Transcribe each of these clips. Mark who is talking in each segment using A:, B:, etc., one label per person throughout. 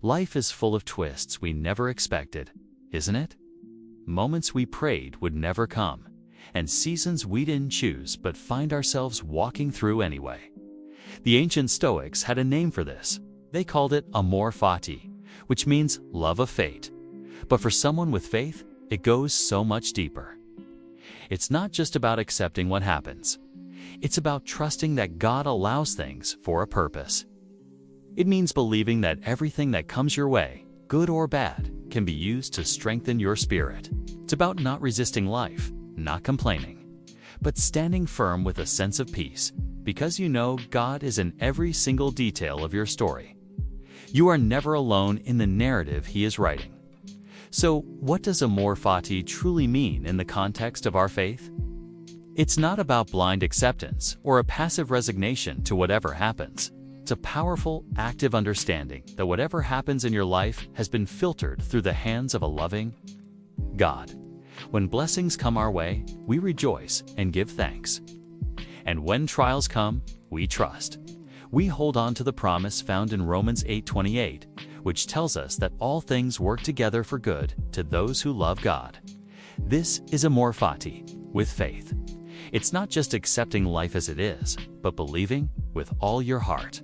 A: Life is full of twists we never expected, isn't it? Moments we prayed would never come, and seasons we didn't choose but find ourselves walking through anyway. The ancient Stoics had a name for this. They called it AMOR FATI, which means love of fate. But for someone with faith, it goes so much deeper. It's not just about accepting what happens. It's about trusting that God allows things for a purpose. It means believing that everything that comes your way, good or bad, can be used to strengthen your spirit. It's about not resisting life, not complaining, but standing firm with a sense of peace, because you know God is in every single detail of your story. You are never alone in the narrative He is writing. So, what does AMOR FATI truly mean in the context of our faith? It's not about blind acceptance or a passive resignation to whatever happens. It's a powerful, active understanding that whatever happens in your life has been filtered through the hands of a loving God. When blessings come our way, we rejoice and give thanks. And when trials come, we trust. We hold on to the promise found in Romans 8:28, which tells us that all things work together for good to those who love God. This is AMOR FATI, with faith. It's not just accepting life as it is, but believing with all your heart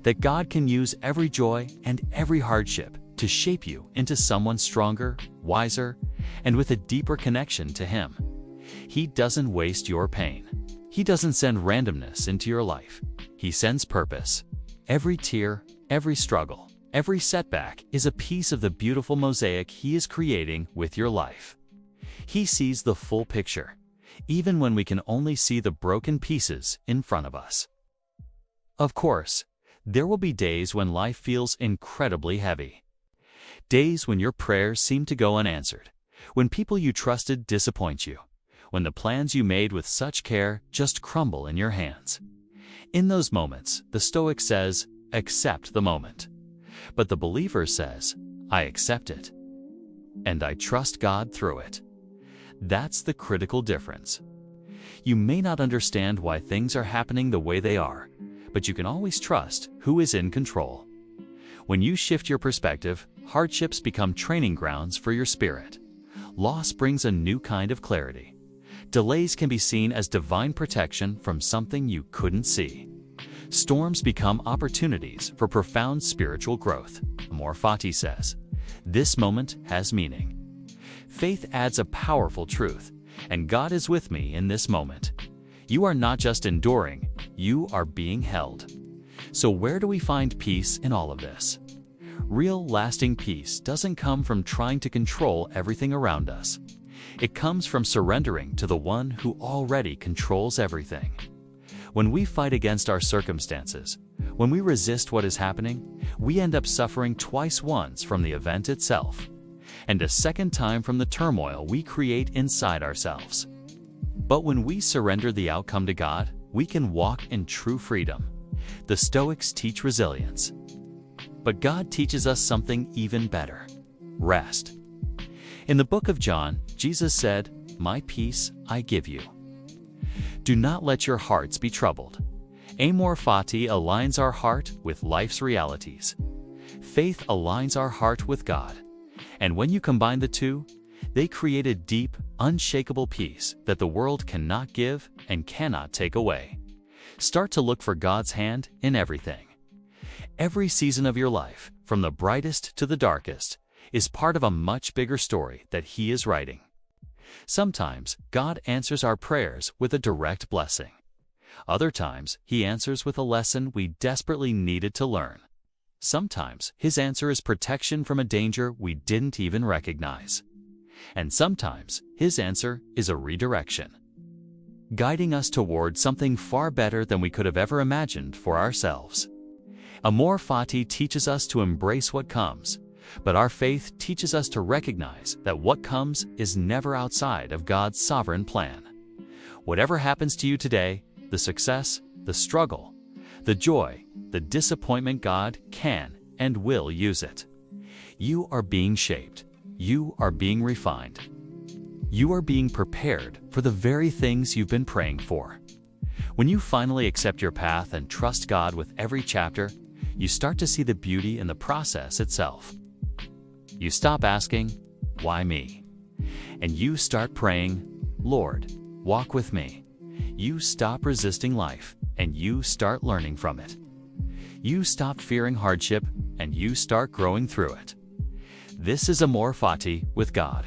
A: that God can use every joy and every hardship to shape you into someone stronger, wiser, and with a deeper connection to Him. He doesn't waste your pain. He doesn't send randomness into your life. He sends purpose. Every tear, every struggle, every setback is a piece of the beautiful mosaic He is creating with your life. He sees the full picture, even when we can only see the broken pieces in front of us. Of course, there will be days when life feels incredibly heavy. Days when your prayers seem to go unanswered, when people you trusted disappoint you, when the plans you made with such care just crumble in your hands. In those moments, the Stoic says, accept the moment. But the believer says, I accept it, and I trust God through it. That's the critical difference. You may not understand why things are happening the way they are, but you can always trust who is in control. When you shift your perspective, hardships become training grounds for your spirit. Loss brings a new kind of clarity. Delays can be seen as divine protection from something you couldn't see. Storms become opportunities for profound spiritual growth. AMOR FATI says, this moment has meaning. Faith adds a powerful truth, and God is with me in this moment. You are not just enduring, you are being held. So where do we find peace in all of this? Real, lasting peace doesn't come from trying to control everything around us. It comes from surrendering to the one who already controls everything. When we fight against our circumstances, when we resist what is happening, we end up suffering twice, once from the event itself, and a second time from the turmoil we create inside ourselves. But when we surrender the outcome to God, we can walk in true freedom. The Stoics teach resilience. But God teaches us something even better: rest. In the book of John, Jesus said, "My peace I give you." Do not let your hearts be troubled. AMOR FATI aligns our heart with life's realities. Faith aligns our heart with God. And when you combine the two, they create a deep, unshakable peace that the world cannot give and cannot take away. Start to look for God's hand in everything. Every season of your life, from the brightest to the darkest, is part of a much bigger story that He is writing. Sometimes God answers our prayers with a direct blessing. Other times He answers with a lesson we desperately needed to learn. Sometimes His answer is protection from a danger we didn't even recognize. And sometimes His answer is a redirection, guiding us toward something far better than we could have ever imagined for ourselves. AMOR FATI teaches us to embrace what comes, but our faith teaches us to recognize that what comes is never outside of God's sovereign plan. Whatever happens to you today, the success, the struggle, the joy, the disappointment, God can and will use it. You are being shaped. You are being refined. You are being prepared for the very things you've been praying for. When you finally accept your path and trust God with every chapter, you start to see the beauty in the process itself. You stop asking, "Why me?" and you start praying, "Lord, walk with me." You stop resisting life and you start learning from it. You stop fearing hardship and you start growing through it. This is AMOR FATI with God.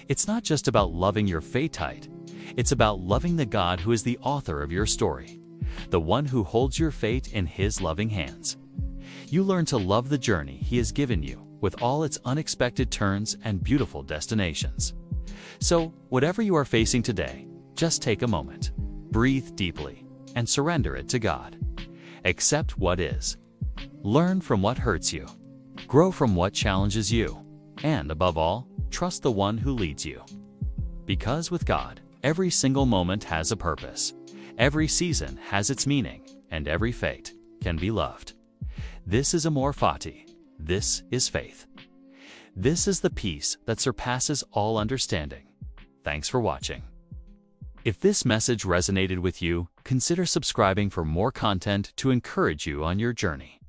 A: It's not just about loving your fate tight. It's about loving the God who is the author of your story, the one who holds your fate in His loving hands. You learn to love the journey He has given you with all its unexpected turns and beautiful destinations. So, whatever you are facing today, just take a moment, breathe deeply, and surrender it to God. Accept what is. Learn from what hurts you. Grow from what challenges you. And above all, trust the one who leads you. Because with God, every single moment has a purpose. Every season has its meaning, and every fate can be loved. This is AMOR FATI. This is faith. This is the peace that surpasses all understanding. Thanks for watching. If this message resonated with you, consider subscribing for more content to encourage you on your journey.